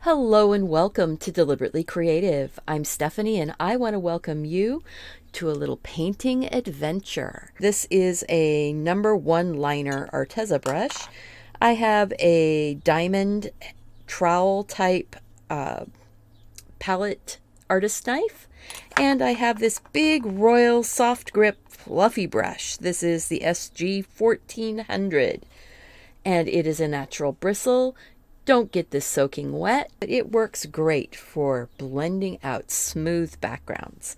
Hello and welcome to Deliberately Creative. I'm Stephanie and I want to welcome you to a little painting adventure. This is a #1 liner Arteza brush. I have a diamond trowel type palette artist knife, and I have this big royal soft grip fluffy brush. This is the SG 1400 and it is a natural bristle. Don't get this soaking wet, but it works great for blending out smooth backgrounds.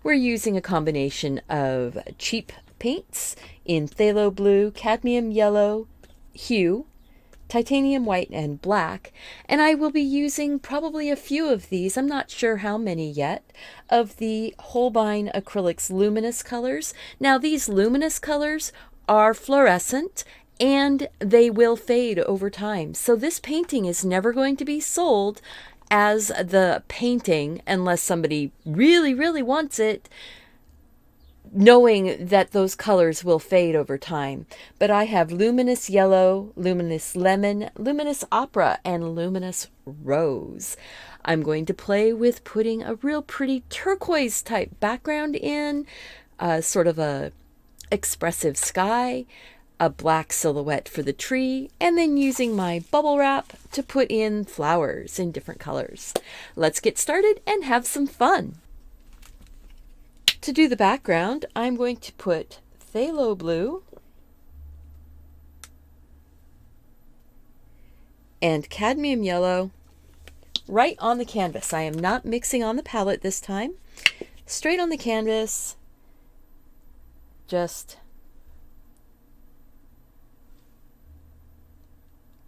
We're using a combination of cheap paints in phthalo blue, cadmium yellow, hue, titanium white, and black, and I will be using probably a few of these, I'm not sure how many yet, of the Holbein Acrylic's Luminous Colors. Now these luminous colors are fluorescent and they will fade over time. So this painting is never going to be sold as the painting unless somebody really wants it, knowing that those colors will fade over time. But I have luminous yellow, luminous lemon, luminous opera, and luminous rose. I'm going to play with putting a real pretty turquoise type background in, sort of a expressive sky, a black silhouette for the tree, and then using my bubble wrap to put in flowers in different colors. Let's get started and have some fun. To do the background, I'm going to put phthalo blue and cadmium yellow right on the canvas. I am not mixing on the palette this time. Straight on the canvas, just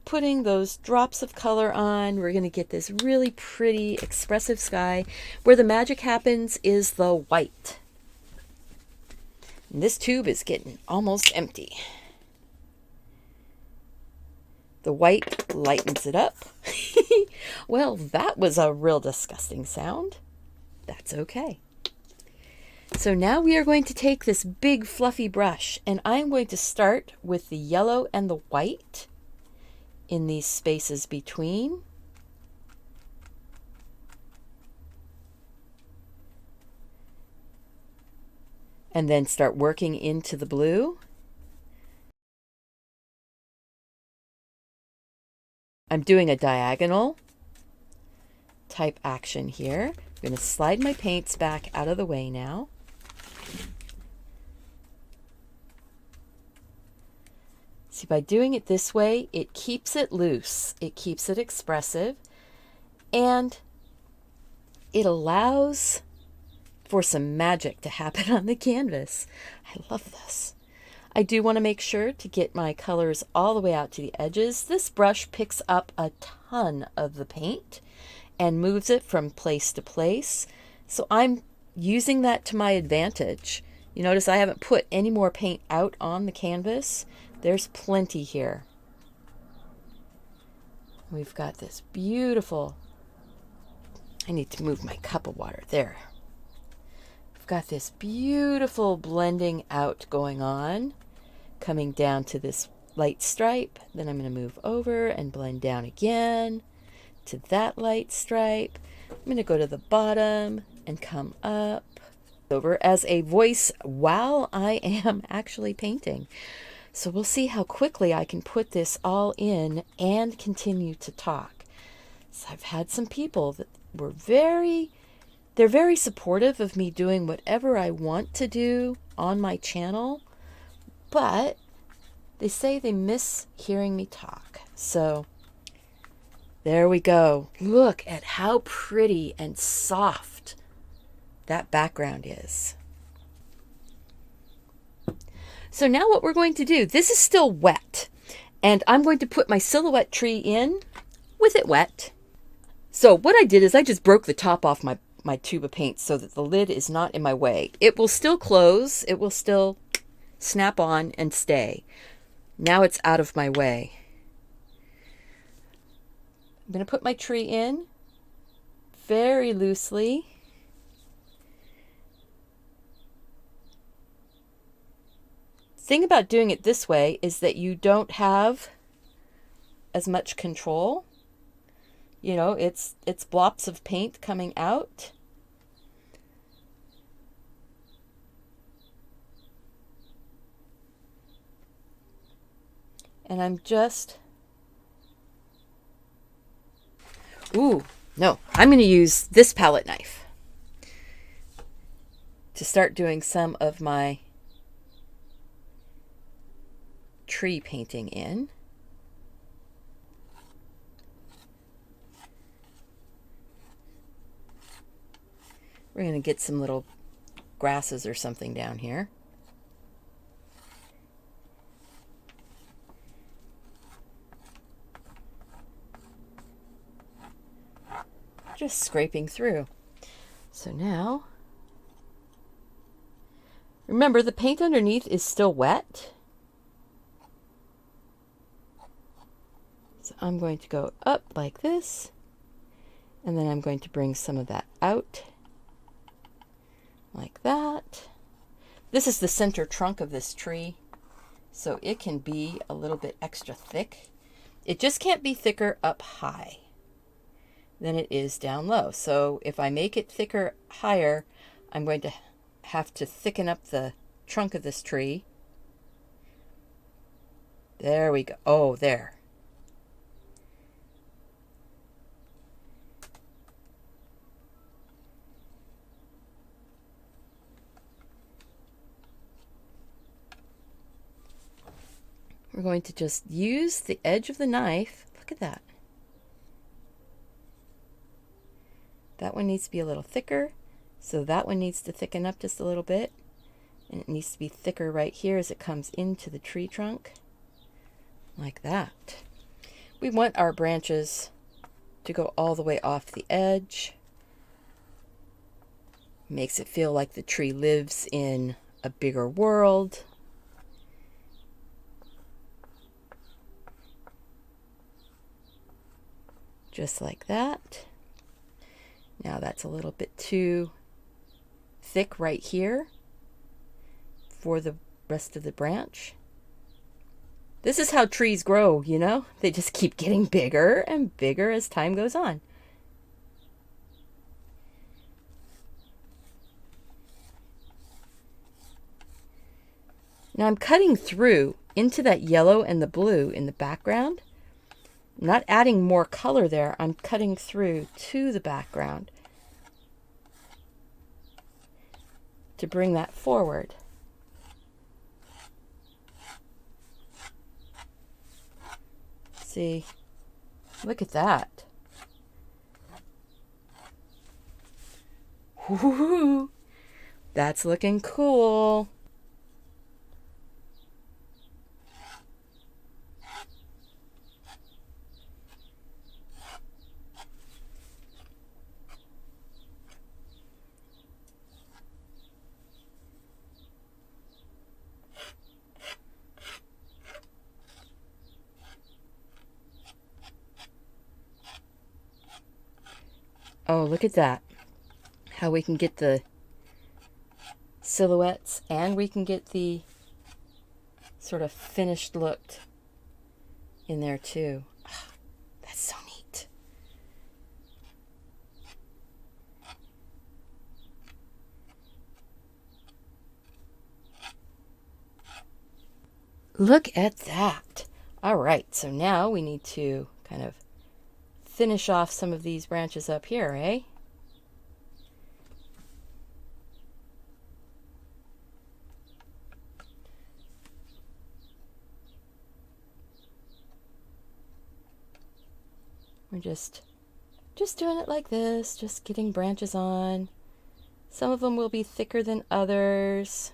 putting those drops of color on. We're going to get this really pretty expressive sky. Where the magic happens is the white. And this tube is getting almost empty. The white lightens it up. Well, that was a real disgusting sound. That's okay. So now we are going to take this big fluffy brush and I'm going to start with the yellow and the white in these spaces between. And then start working into the blue. I'm doing a diagonal type action here. I'm going to slide my paints back out of the way now. See, by doing it this way, it keeps it loose, it keeps it expressive, and it allows for some magic to happen on the canvas. I love this. I do want to make sure to get my colors all the way out to the edges. This brush picks up a ton of the paint and moves it from place to place. So I'm using that to my advantage. You notice I haven't put any more paint out on the canvas. There's plenty here. We've got this beautiful, I need to move my cup of water there. We've got this beautiful blending out going on, coming down to this light stripe. Then I'm going to move over and blend down again to that light stripe. I'm going to go to the bottom and come up over as a voice while I am actually painting. So we'll see how quickly I can put this all in and continue to talk. So I've had some people that were they're very supportive of me doing whatever I want to do on my channel, but they say they miss hearing me talk. So there we go. Look at how pretty and soft that background is. So now what we're going to do, this is still wet, and I'm going to put my silhouette tree in with it wet. So what I did is I just broke the top off my tube of paint so that the lid is not in my way. It will still close, it will still snap on and stay. Now it's out of my way. I'm going to put my tree in very loosely. Thing about doing it this way is that you don't have as much control. You know, it's blobs of paint coming out. And I'm just... Ooh, no. I'm going to use this palette knife to start doing some of my tree painting in. We're going to get some little grasses or something down here. Just scraping through. So now, remember the paint underneath is still wet. So I'm going to go up like this, and then I'm going to bring some of that out like that. This is the center trunk of this tree, so it can be a little bit extra thick. It just can't be thicker up high than it is down low. So if I make it thicker higher, I'm going to have to thicken up the trunk of this tree. There we go. Oh, there. We're going to just use the edge of the knife. Look at that. That one needs to be a little thicker, so that one needs to thicken up just a little bit. And it needs to be thicker right here as it comes into the tree trunk, like that. We want our branches to go all the way off the edge. Makes it feel like the tree lives in a bigger world. Just like that. Now that's a little bit too thick right here for the rest of the branch. This is how trees grow, you know? They just keep getting bigger and bigger as time goes on. Now I'm cutting through into that yellow and the blue in the background. I'm not adding more color there. I'm cutting through to the background to bring that forward. See, look at that. Woo-hoo-hoo. That's looking cool. Oh, look at that. How we can get the silhouettes and we can get the sort of finished look in there too. Oh, that's so neat. Look at that. All right, so now we need to kind of finish off some of these branches up here, eh? We're just doing it like this, just getting branches on. Some of them will be thicker than others.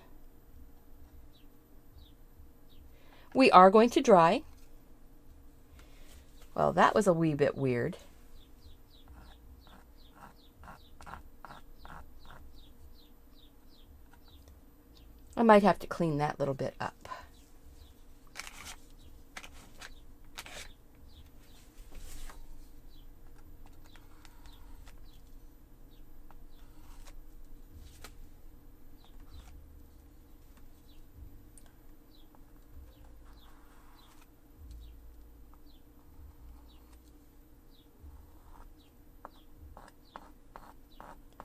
We are going to dry. Well, that was a wee bit weird. I might have to clean that little bit up.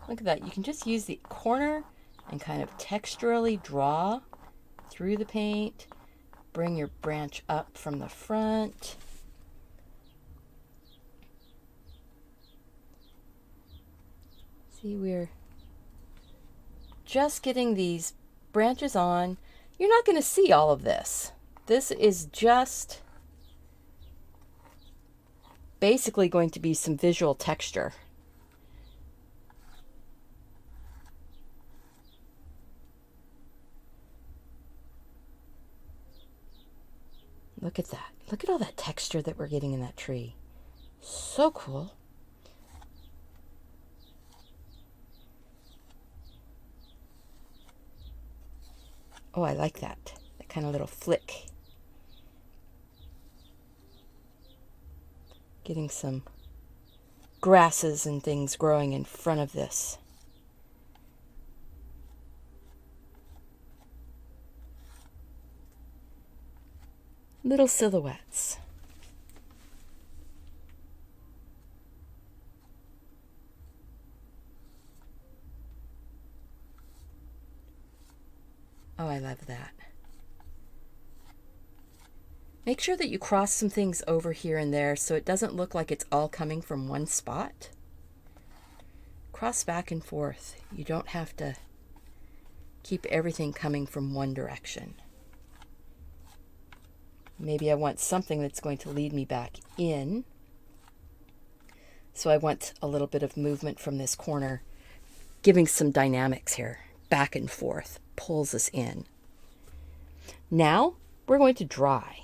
Look at that. You can just use the corner and kind of texturally draw through the paint. Bring your branch up from the front. See, we're just getting these branches on. You're not going to see all of this. This is just basically going to be some visual texture. Look at that. Look at all that texture that we're getting in that tree. So cool. Oh, I like that. That kind of little flick. Getting some grasses and things growing in front of this. Little silhouettes. Oh, I love that. Make sure that you cross some things over here and there so it doesn't look like it's all coming from one spot. Cross back and forth. You don't have to keep everything coming from one direction. Maybe I want something that's going to lead me back in. So I want a little bit of movement from this corner, giving some dynamics here. Back and forth, pulls us in. Now we're going to dry.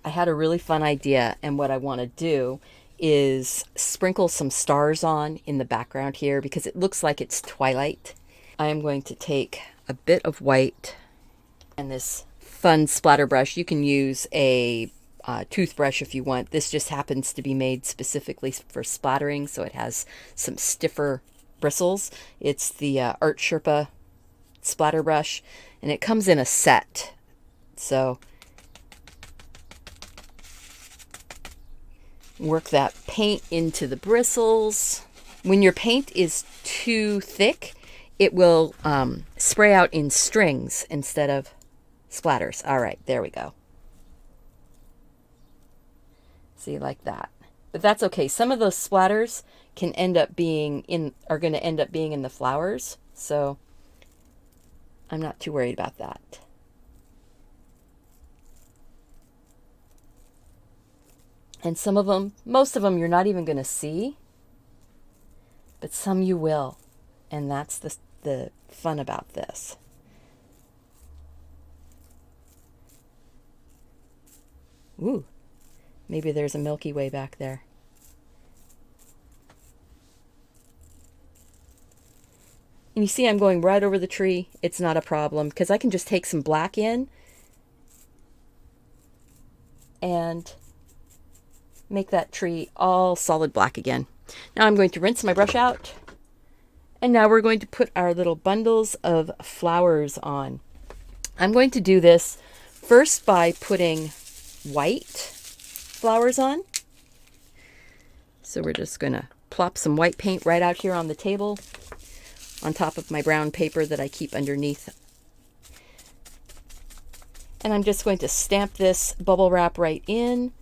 I had a really fun idea, and what I want to do is sprinkle some stars on in the background here because it looks like it's twilight. I am going to take a bit of white and this fun splatter brush. You can use a toothbrush if you want. This just happens to be made specifically for splattering, so it has some stiffer bristles. It's the Art Sherpa splatter brush, and it comes in a set. So work that paint into the bristles. When your paint is too thick, it will spray out in strings instead of splatters. All right, there we go. See, like that. But that's okay. Some of those splatters can end up being are going to end up being in the flowers, so I'm not too worried about that. And some of them, most of them, you're not even going to see, but some you will, and that's the fun about this. Ooh, maybe there's a Milky Way back there. And you see I'm going right over the tree. It's not a problem because I can just take some black in and make that tree all solid black again. Now I'm going to rinse my brush out. And now we're going to put our little bundles of flowers on. I'm going to do this first by putting white flowers on. So we're just going to plop some white paint right out here on the table on top of my brown paper that I keep underneath. And I'm just going to stamp this bubble wrap right in,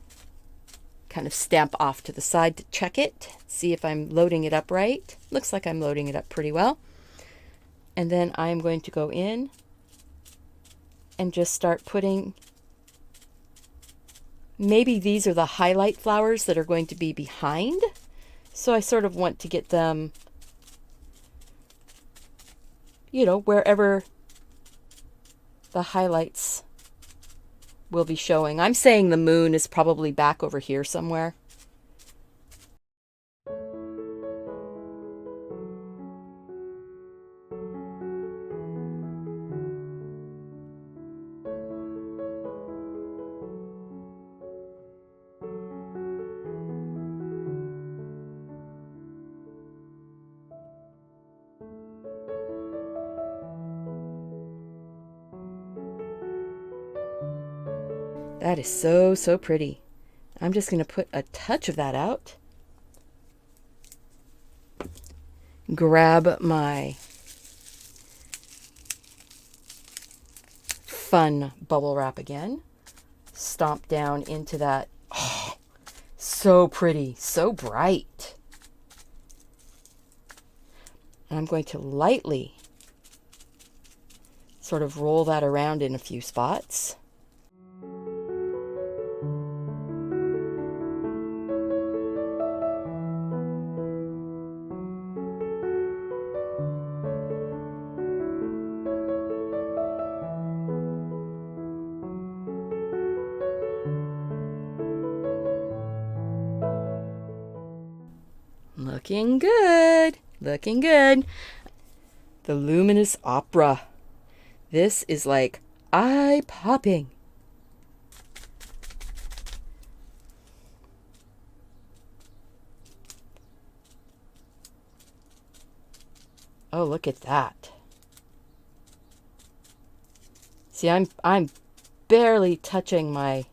kind of stamp off to the side to check it, see if I'm loading it up right. Looks like I'm loading it up pretty well. And then I'm going to go in and just start putting, maybe these are the highlight flowers that are going to be behind. So I sort of want to get them, you know, wherever the highlights will be showing. I'm saying the moon is probably back over here somewhere. That is so, so pretty. I'm just going to put a touch of that out. grab my fun bubble wrap again, stomp down into that. Oh, so pretty, so bright. And I'm going to lightly sort of roll that around in a few spots. Looking good, looking good. The Luminous Opera. This is like eye-popping. Oh, look at that. See, I'm barely touching my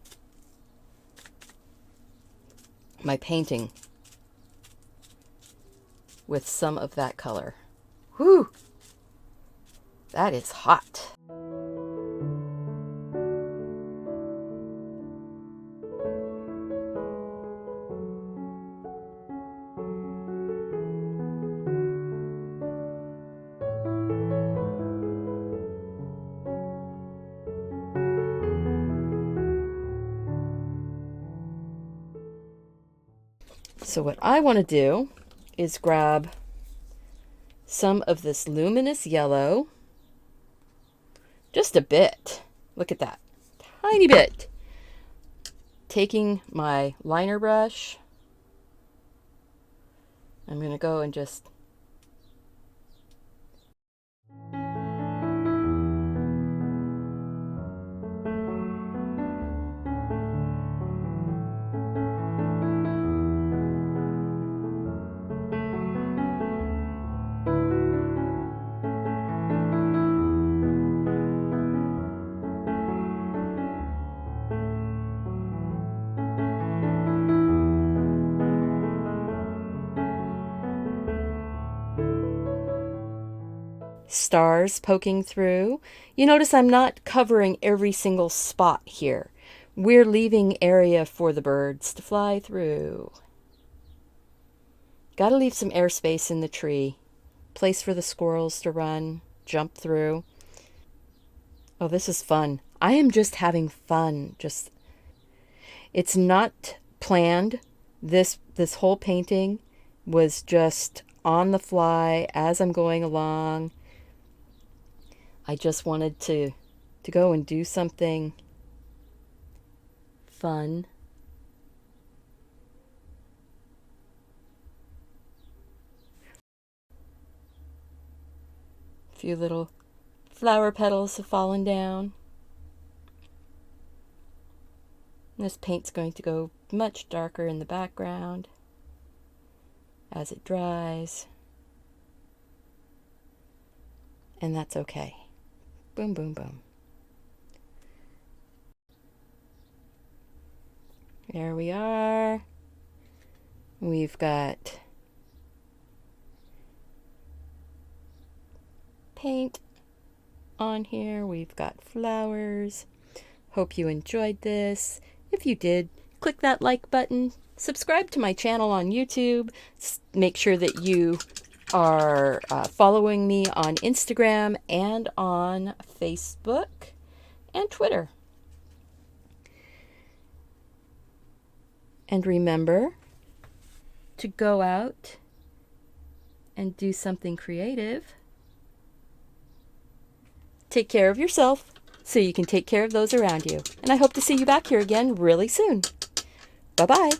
painting with some of that color. Whew! That is hot. So what I want to do is grab some of this luminous yellow, just a bit. Look at that, tiny bit. Taking my liner brush, I'm going to go and just stars poking through. You notice I'm not covering every single spot here. We're leaving area for the birds to fly through. Gotta leave some airspace in the tree. Place for the squirrels to run, jump through. Oh, this is fun. I am just having fun. It's not planned. This whole painting was just on the fly as I'm going along. I just wanted to go and do something fun. A few little flower petals have fallen down. And this paint's going to go much darker in the background as it dries. And that's okay. Boom, boom, boom. There we are. We've got paint on here. We've got flowers. Hope you enjoyed this. If you did, click that like button. Subscribe to my channel on YouTube. Make sure that you are following me on Instagram and on Facebook and Twitter. And remember to go out and do something creative. Take care of yourself so you can take care of those around you. And I hope to see you back here again really soon. Bye-bye.